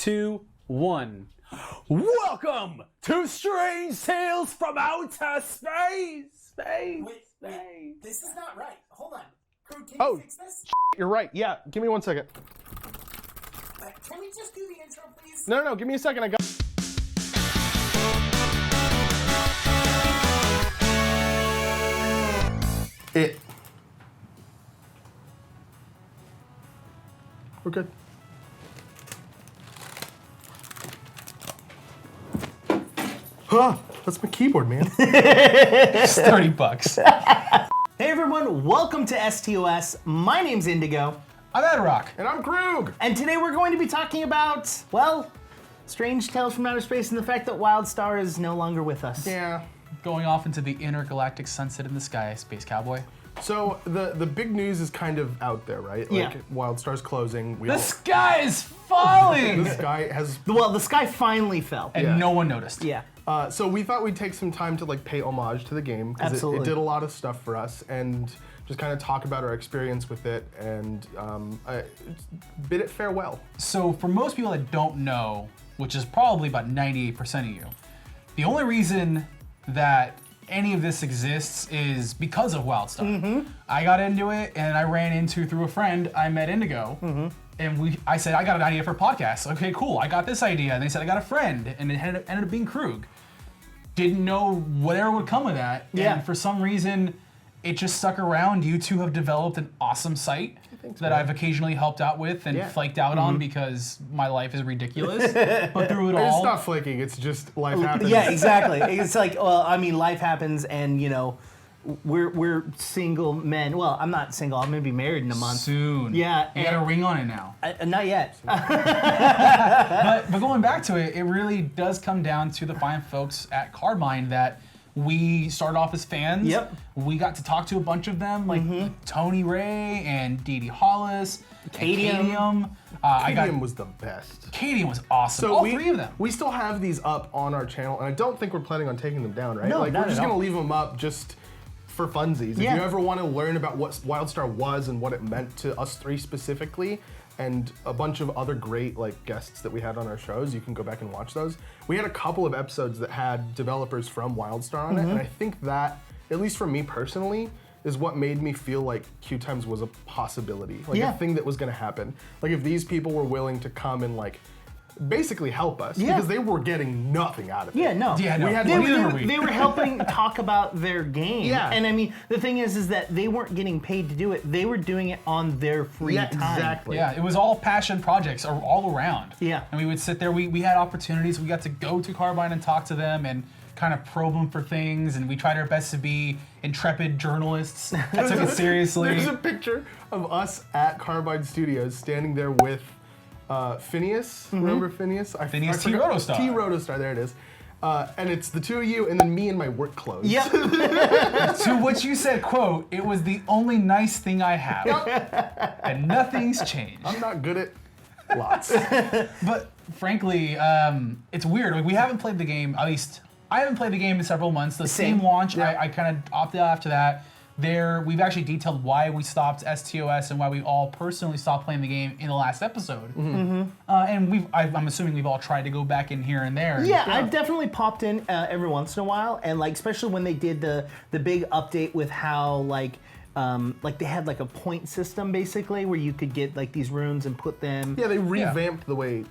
2, 1. Welcome to Strange Tales from Outer Space! Wait, this is not right. Hold on. Crew, can you fix this? You're right. Yeah, give me 1 second. Can we just do the intro, please? No, give me a second. I got. It. We're good. Huh, that's my keyboard, man. It's $30. Hey everyone, welcome to STOS. My name's Indigo. I'm Adrock. And I'm Krug. And today we're going to be talking about, well, Strange Tales from Outer Space and the fact that Wildstar is no longer with us. Yeah. Going off into the intergalactic sunset in the sky, Space Cowboy. So the big news is kind of out there, right? Yeah. Like Wildstar's closing. The sky is falling! This guy has. Well, the sky finally fell. And Yeah. no one noticed. Yeah. So we thought we'd take some time to like pay homage to the game because Absolutely. it did a lot of stuff for us and just kind of talk about our experience with it and bid it farewell. So for most people that don't know, which is probably about 98% of you, the only reason that any of this exists is because of Wildstar. I got into it and I ran into, through a friend, I met Indigo. And I said, I got an idea for a podcast. Okay, cool, I got this idea. And they said, I got a friend. And it ended up being Krug. Didn't know whatever would come of that. Yeah. And for some reason, it just stuck around. You two have developed an awesome site that I've occasionally helped out with and flaked out on because my life is ridiculous. But through it It's all, not flaking, it's just life happens. Yeah, exactly. It's like, well, I mean, life happens and, you know, we're single men. Well, I'm not single. I'm going to be married in a month. soon. Yeah, You got a ring on it now. Not yet. But going back to it, it really does come down to the fine folks at Carbine that we started off as fans. Yep. We got to talk to a bunch of them, like Tony Ray and Dee Dee Hollis, Cadium. Cadium was the best. Cadium was awesome. So All three of them. We still have these up on our channel, and I don't think we're planning on taking them down, right? No, like not we're just at all. gonna leave them up just for funsies. Yeah. If you ever want to learn about what Wildstar was and what it meant to us three specifically, and a bunch of other great like guests that we had on our shows, you can go back and watch those. We had a couple of episodes that had developers from Wildstar on it, and I think that, at least for me personally, is what made me feel like QueueTimes was a possibility, like Yeah. a thing that was going to happen. Like if these people were willing to come and like basically help us, Yeah. because they were getting nothing out of it. Yeah, no. Yeah, no. We had They, neither were, were we. they were helping talk about their game. Yeah. And I mean, the thing is that they weren't getting paid to do it. They were doing it on their free Yeah, time. exactly. Yeah, it was all passion projects all around. Yeah. And we would sit there, we had opportunities, we got to go to Carbine and talk to them and kind of probe them for things, and we tried our best to be intrepid journalists that took it seriously. There's a picture of us at Carbine Studios standing there with Phineas. Remember Phineas? Phineas T. forgot- Rotostar. T. Rotostar, there it is. And it's the two of you and then me in my work clothes. Yep. To which you said, quote, "It was the only nice thing I have." And nothing's changed. I'm not good at lots. But frankly, it's weird. Like, we haven't played the game, at least I haven't played the game in several months. The Same. Steam launch, Yeah. I kind of opted out after that. We've actually detailed why we stopped STOS and why we all personally stopped playing the game in the last episode. And I'm assuming we've all tried to go back in here and there. Yeah, I've definitely popped in every once in a while, and like especially when they did the big update with how like they had like a point system basically where you could get like these runes and put them. Yeah, they revamped the way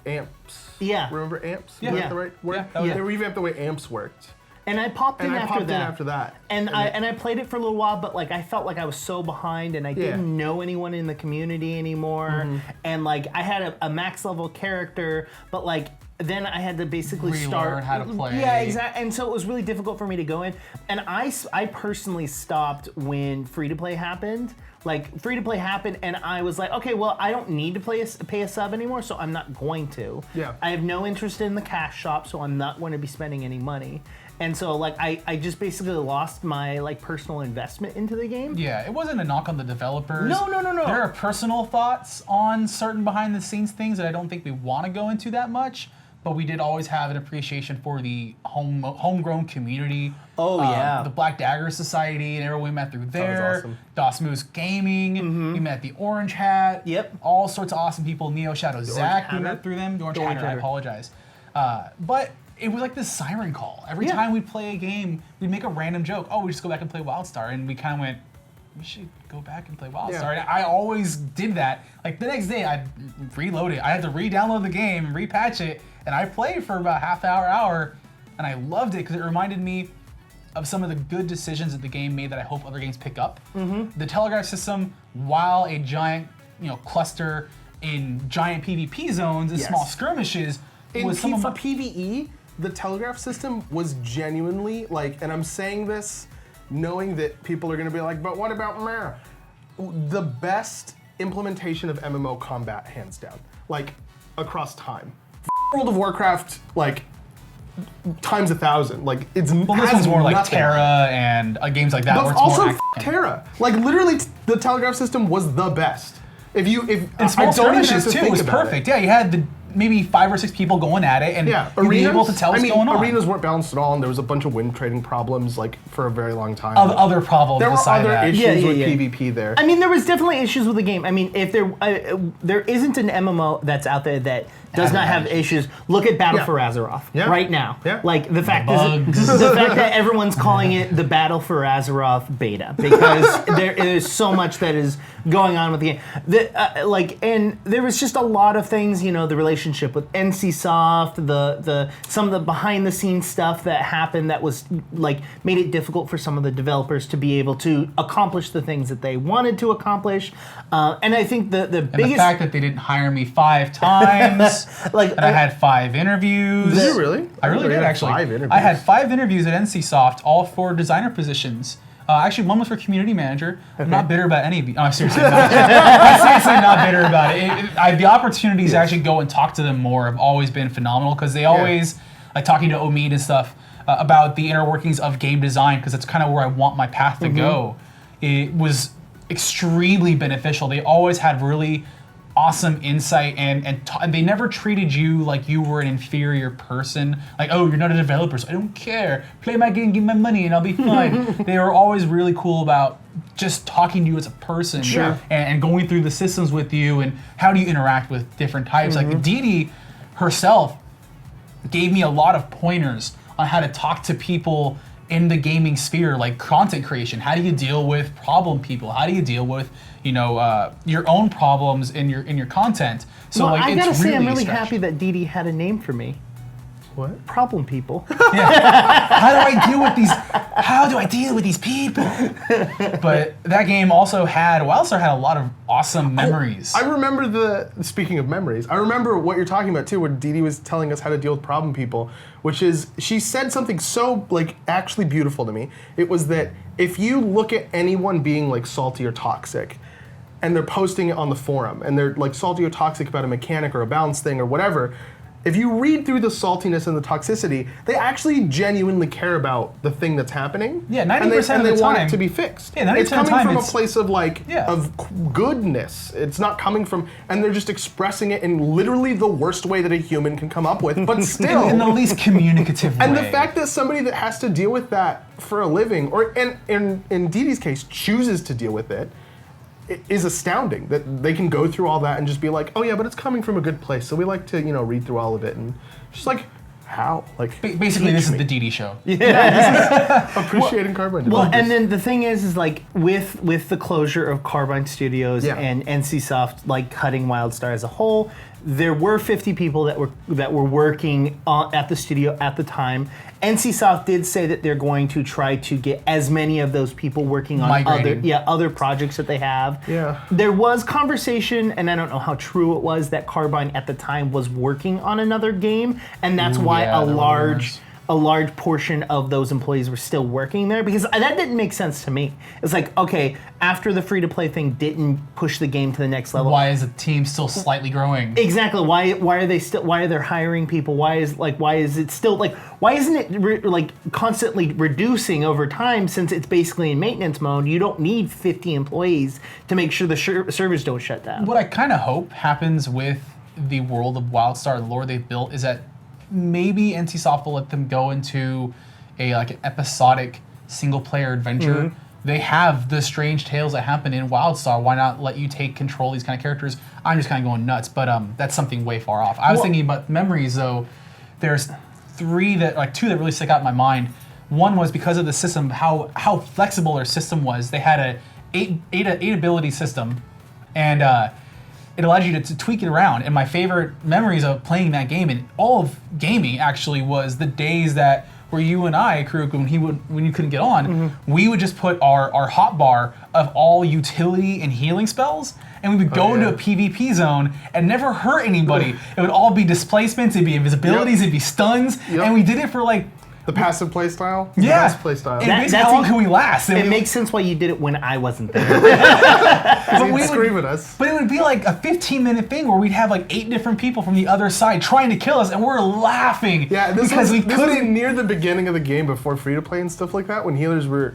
amps. Yeah. Remember amps? Yeah. Was Yeah. that the right word? Yeah, that was They it. revamped the way amps worked. And I popped in And I after popped that. in after that. And I played it for a little while, but like I felt like I was so behind, and I didn't know anyone in the community anymore. And like I had a max level character, but like then I had to basically Relearn start how to play. Yeah, exactly. And so it was really difficult for me to go in. And I personally stopped when free to play happened. Like free to play happened, and I was like, okay, well, I don't need to pay a sub anymore, so I'm not going to. Yeah. I have no interest in the cash shop, so I'm not going to be spending any money. And so like I just basically lost my like personal investment into the game. Yeah, it wasn't a knock on the developers. No. There are personal thoughts on certain behind the scenes things that I don't think we want to go into that much. but we did always have an appreciation for the homegrown community. Oh, yeah. The Black Dagger Society, and everyone we met through there. awesome. Das Moose Gaming. We met the Orange Hat. Yep. All sorts of awesome people. Neo Shadow Zach, we Hatter? met through them. The Orange Orange Hatter, I Hatter. apologize. But it was like this siren call. Every Yeah. time we'd play a game, we'd make a random joke. Oh, we just go back and play Wildstar. And we kind of went, we should go back and play Wildstar. Yeah. And I always did that. Like the next day, I'd reload it. I had to re-download the game, repatch it, and I played for about half hour, and I loved it because it reminded me of some of the good decisions that the game made that I hope other games pick up. The telegraph system, while a giant, cluster in giant PvP zones and Yes. small skirmishes, was some of for my, PvE, the telegraph system was genuinely and I'm saying this knowing that people are going to be like, but what about Mara? The best implementation of MMO combat, hands down, across time. World of Warcraft, times 1,000. It's well, this one's more like Terra and games like that. But where it's also more Terra. Literally, the telegraph system was the best. And I small don't even have skirmishes to too think was about perfect. it. Yeah, you had maybe 5 or 6 people going at it, and you'd be able to tell what's going on. Arenas weren't balanced at all, and there was a bunch of win trading problems for a very long time. Other problems there were beside other that. issues Yeah, with yeah. PvP there. I mean, there was definitely issues with the game. I mean, if there isn't an MMO that's out there that does not have issues, look at Battle Yeah. for Azeroth Yeah. right now. Yeah. The fact bugs. the fact that everyone's calling it the Battle for Azeroth beta because there is so much that is going on with the game. And there was just a lot of things. The relationship with NCSoft, the some of the behind the scenes stuff that happened that was made it difficult for some of the developers to be able to accomplish the things that they wanted to accomplish. And I think the And biggest the fact that they didn't hire me 5 times, and I had 5 interviews. Did you really? I really You did had actually. 5 interviews. I had 5 interviews at NCSoft, all for designer positions. Actually, one was for community manager. I'm not bitter about any of these. I'm seriously not. I'm seriously not bitter about it. The opportunities to actually go and talk to them more have always been phenomenal because they always, talking to Omid and stuff about the inner workings of game design because that's kind of where I want my path to go. It was extremely beneficial. They always had really awesome insight and they never treated you like you were an inferior person. Oh, you're not a developer, so I don't care. Play my game, give me my money, and I'll be fine. They were always really cool about just talking to you as a person and going through the systems with you and how do you interact with different types. Dee Dee herself gave me a lot of pointers on how to talk to people in the gaming sphere, like content creation. How do you deal with problem people? How do you deal with your own problems in your content? So I it's gotta say, really I'm really stretched. happy that Dee Dee had a name for me. What? Problem people. How do I deal with these? How do I deal with these people? But that game also Wildstar had a lot of awesome memories. I remember speaking of memories, I remember what you're talking about too, where Dee Dee was telling us how to deal with problem people, which is, she said something so actually beautiful to me. It was that if you look at anyone being salty or toxic, and they're posting it on the forum, and they're salty or toxic about a mechanic or a balance thing or whatever, if you read through the saltiness and the toxicity, they actually genuinely care about the thing that's happening. Yeah, 90% and of they the want time- it to be fixed. Yeah, 90% it's of the coming time from a it's- place of goodness. It's not coming from, and they're just expressing it in literally the worst way that a human can come up with, but still. in the least communicative way. And the fact that somebody that has to deal with that for a living, or in Dee Dee's case, chooses to deal with it, is astounding. That they can go through all that and just be like, oh yeah, but it's coming from a good place, so we like to read through all of it, and just how? Basically, this is the Dee Dee show. Appreciating Carbine. Well, and then the thing is with the closure of Carbine Studios Yeah. and NCSoft cutting Wildstar as a whole, there were 50 people that were working at the studio at the time. NCSoft did say that they're going to try to get as many of those people working on Migrating. other projects that they have. Yeah. There was conversation, and I don't know how true it was, that Carbine at the time was working on another game, and that's why yeah, a there large was. a large portion of those employees were still working there, because that didn't make sense to me. It's okay, after the free-to-play thing didn't push the game to the next level. Why is the team still slightly growing? Exactly. Why are they hiring people? Why isn't it constantly reducing over time, since it's basically in maintenance mode? You don't need 50 employees to make sure the servers don't shut down. What I kind of hope happens with the world of Wildstar, the lore they've built, is that maybe NCSoft will let them go into an episodic single-player adventure. They have the strange tales that happen in Wildstar. Why not let you take control of these kind of characters? I'm just kind of going nuts, but that's something way far off. I was thinking about memories, though. There's two that really stick out in my mind. One was because of the system, how flexible their system was. They had a eight ability system, and it allowed you to tweak it around. And my favorite memories of playing that game, and all of gaming actually, was the days that where you and I, Crew, when you couldn't get on, we would just put our hotbar of all utility and healing spells, and we would go into a PvP zone and never hurt anybody. It would all be displacements, it'd be invisibilities, it'd be stuns, and we did it for like... The passive play style? Yeah. The best play style. How long can we last? It makes sense why you did it when I wasn't there. But we scream at us. But it would be like a 15-minute thing where we'd have like 8 different people from the other side trying to kill us, and we're laughing because we couldn't. This was near the beginning of the game before free-to-play and stuff like that, when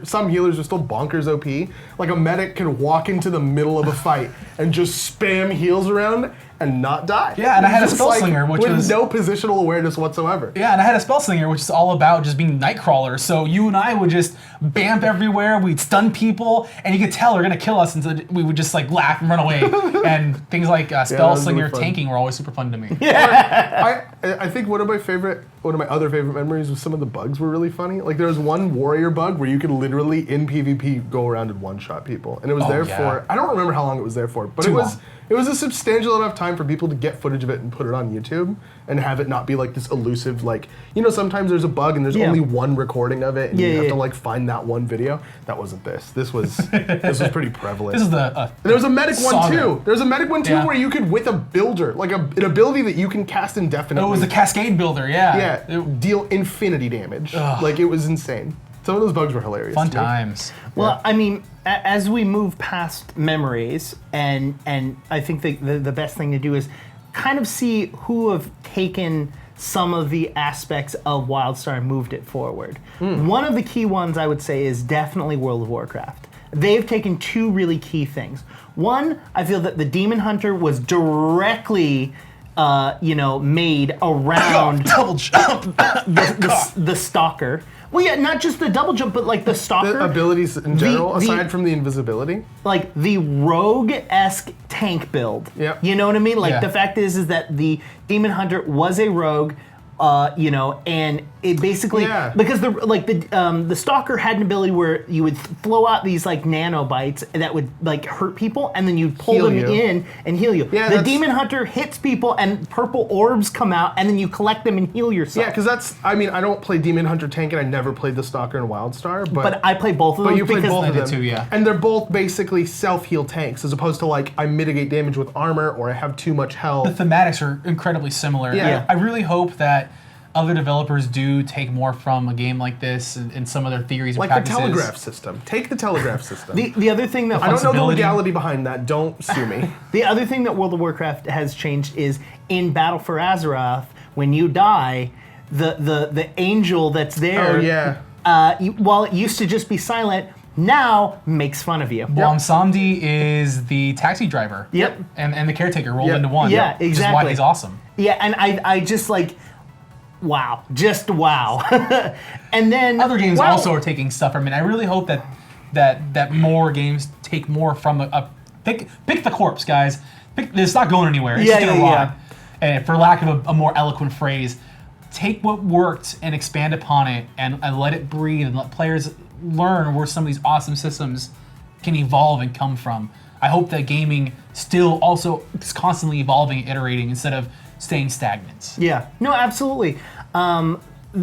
some healers were still bonkers OP. Like a medic could walk into the middle of a fight and just spam heals around and not die. Yeah, and I had a spell slinger, which with was no positional awareness whatsoever. Yeah, and I had a spell slinger, which is all about just being Nightcrawler. So you and I would just bamf everywhere. We'd stun people, and you could tell they're gonna kill us, and so we would just like laugh and run away. And things like spell slinger really tanking were always super fun to me. I think one of my other favorite memories was some of the bugs were really funny. Like there was one warrior bug where you could literally in PvP go around and one-shot people, and it was for I don't remember how long it was there for, but it was a substantial enough time for people to get footage of it and put it on YouTube and have it not be like this elusive, like, sometimes there's a bug and there's only one recording of it and you have to like find that one video. That wasn't this. This was pretty prevalent. This is there was a medic one too. There was a medic one too Yeah. where you could, with a builder, like an ability that you can cast indefinitely. it was the Cascade Builder, yeah. Yeah, deal infinity damage. Like it was insane. Some of those bugs were hilarious. Fun times. Well, I mean, as we move past memories, and I think the best thing to do is kind of see who have taken some of the aspects of Wildstar and moved it forward. One of the key ones I would say is definitely World of Warcraft. They've taken 2 really key things. One, I feel that the Demon Hunter was directly made around Double jump. the Stalker. Well, yeah, not just the double jump, but like the Stalker. The abilities in general, aside from the invisibility. Like the rogue-esque tank build. Yep. You know what I mean? Like Yeah. the fact is that the Demon Hunter was a rogue, and it basically because the Stalker had an ability where you would flow out these like nanobites that would like hurt people, and then you'd pull them in and heal you. Yeah, the Demon Hunter hits people, and purple orbs come out, and then you collect them and heal yourself. Yeah, because I don't play Demon Hunter tank, and I never played the Stalker and Wildstar, But I play both of them. But you played because both of I them did too, yeah. And they're both basically self-heal tanks, as opposed to like I mitigate damage with armor or I have too much health. The thematics are incredibly similar. Yeah. I really hope that other developers do take more from a game like this and some of their theories and like practices. the telegraph system. Take the telegraph system. The other thing that I don't know the flexibility. legality behind that. Don't sue me. The other thing that World of Warcraft has changed is in Battle for Azeroth, when you die, the angel that's there, Oh yeah. while it used to just be silent, now makes fun of you. Samdi is the taxi driver. Yep. And the caretaker rolled Yep. into one. Yeah, Which is exactly. why he's awesome. Yeah, and I just like, wow, just wow. And then Other games also are taking stuff from it. I really hope that more games take more from pick the corpse, guys. It's not going anywhere. It's just gonna rot. And for lack of a more eloquent phrase, take what worked and expand upon it and let it breathe and let players learn where some of these awesome systems can evolve and come from. I hope that gaming still also is constantly evolving and iterating instead of staying stagnant. Yeah, no, absolutely.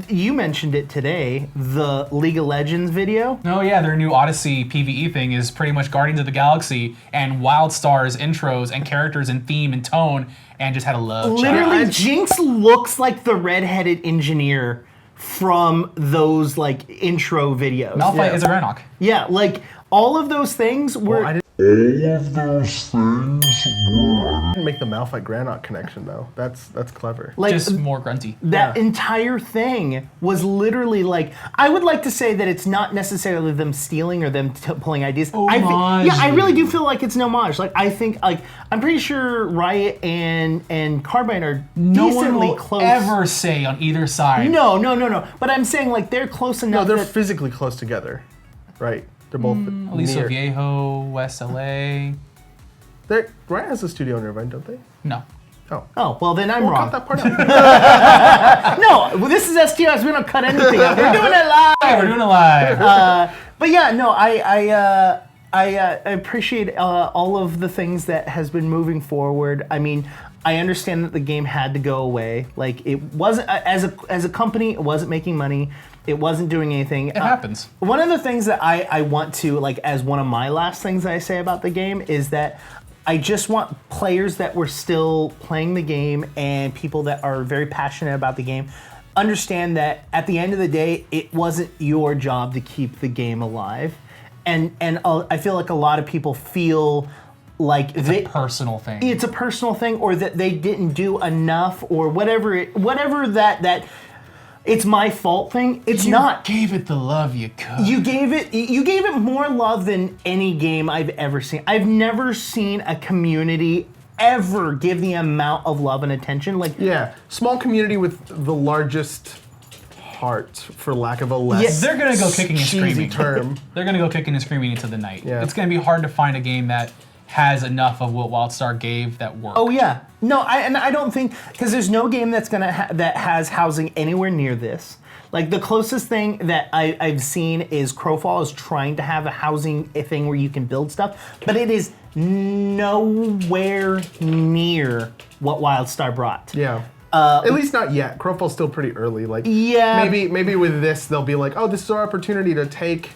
You mentioned it today, the League of Legends video. Oh yeah, their new Odyssey PvE thing is pretty much Guardians of the Galaxy and Wildstar's intros and characters and theme and tone, and just had a love child. Literally, Jinx looks like the redheaded engineer from those like intro videos. Malphite is a Renok. Yeah, like all of those things were. all of those things were Didn't make the Malphite Granite connection though. That's clever. Like Just more grunty. that entire thing was literally like, I would like to say that it's not necessarily them stealing or them pulling ideas. Homage. I really do feel like it's an homage. Like I think, like I'm pretty sure Riot and Carbine are No one decently will close. ever say on either side. No. But I'm saying like they're close No, enough. they're that, physically close together, right? They're both Aliso near. Viejo, West LA. Riot has a studio in Irvine, don't they? No. oh well, then I'm We'll wrong. cut that part out. No, well, this is STRs. We don't cut anything out. We're doing it live. Hey, we're doing it live. But yeah, no, I appreciate all of the things that has been moving forward. I mean, I understand that the game had to go away. Like it wasn't as a company, it wasn't making money. It wasn't doing anything. It happens. One of the things that I want to, like, as one of my last things I say about the game is that I just want players that were still playing the game and people that are very passionate about the game understand that at the end of the day, it wasn't your job to keep the game alive. And I feel like a lot of people feel like It's a personal thing. it's a personal thing, or that they didn't do enough, or whatever that it's my fault thing. It's not. You gave it the love you could. You gave it more love than any game I've ever seen. I've never seen a community ever give the amount of love and attention. Like Yeah, small community with the largest heart, for lack of a less Yes, They're gonna go kicking and cheesy screaming. term. They're gonna go kicking and screaming into the night. Yeah. It's gonna be hard to find a game that has enough of what Wildstar gave that worked. Oh yeah, no, I don't think, because there's no game that's gonna that has housing anywhere near this. Like the closest thing that I've seen is Crowfall is trying to have a housing thing where you can build stuff, but it is nowhere near what Wildstar brought. Yeah. At least not yet. Crowfall's still pretty early. Like Yeah. maybe with this they'll be like, oh, this is our opportunity to take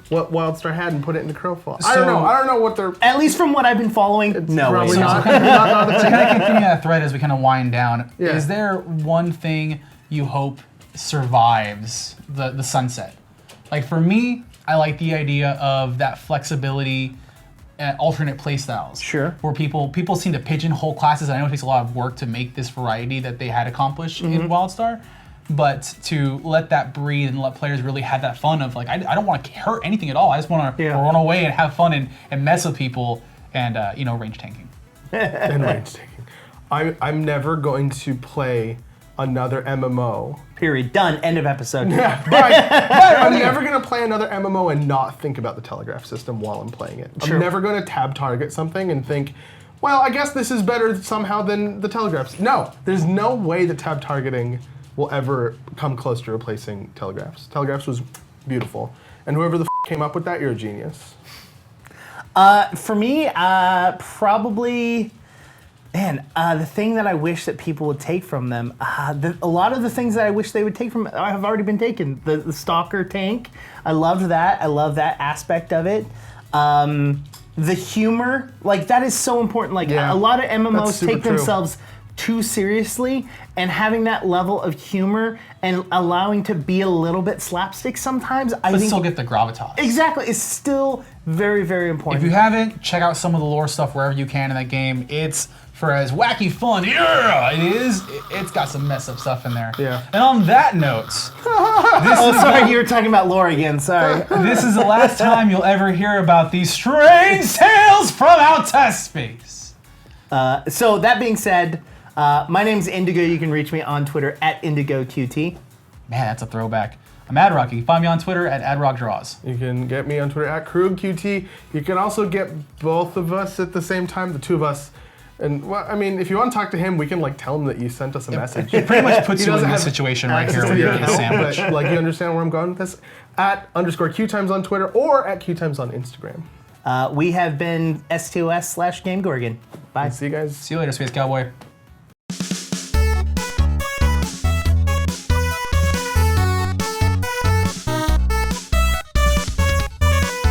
what Wildstar had and put it into Crowfall. I don't know. I don't know what they're. At least from what I've been following, no. Probably it's not. not. not a To kind of continue that thread as we kind of wind down, Yeah. is there one thing you hope survives the sunset? Like for me, I like the idea of that flexibility and alternate play styles. Sure. Where people seem to pigeonhole classes. I know it takes a lot of work to make this variety that they had accomplished Mm-hmm. in Wildstar, but to let that breathe and let players really have that fun of like, I don't want to hurt anything at all. I just want to run away and have fun and mess with people and range tanking. And range taking. I'm never going to play another MMO. Period. Done. End of episode. But I'm never going to play another MMO and not think about the telegraph system while I'm playing it. Sure. I'm never going to tab target something and think, well, I guess this is better somehow than the telegraphs. No, there's no way that tab targeting will ever come close to replacing telegraphs. Telegraphs was beautiful. And whoever the came up with that, you're a genius. For me, probably, man, the thing that I wish that people would take from them, a lot of the things that I wish they would take from it have already been taken. The Stalker tank, I loved that. I love that aspect of it. The humor, like that is so important. Like Yeah, a lot of that's MMOs super take true. themselves too seriously, and having that level of humor and allowing to be a little bit slapstick sometimes, I But think still get the gravitas. exactly, is still very, very important. If you haven't, check out some of the lore stuff wherever you can in that game. It's for as wacky fun, yeah, it is. It's got some mess up stuff in there. Yeah. And on that note, Sorry, you were talking about lore again. Sorry. this is the last time you'll ever hear about these strange tales from outer space. So that being said, my name's Indigo. You can reach me on Twitter at IndigoQT. Man, that's a throwback. I'm AdRock. You can find me on Twitter at AdRockDraws. You can get me on Twitter at KrugQT. You can also get both of us at the same time, the two of us. And well, I mean, if you want to talk to him, we can like tell him that you sent us a message. It pretty much puts He you in doesn't this have situation right access here to where you your get a account, sandwich. but, like you understand where I'm going with this? At _QueueTimes on Twitter or at QueueTimes on Instagram. We have been STOS/GameGorgon. Bye. See you guys. See you later, Space Cowboy.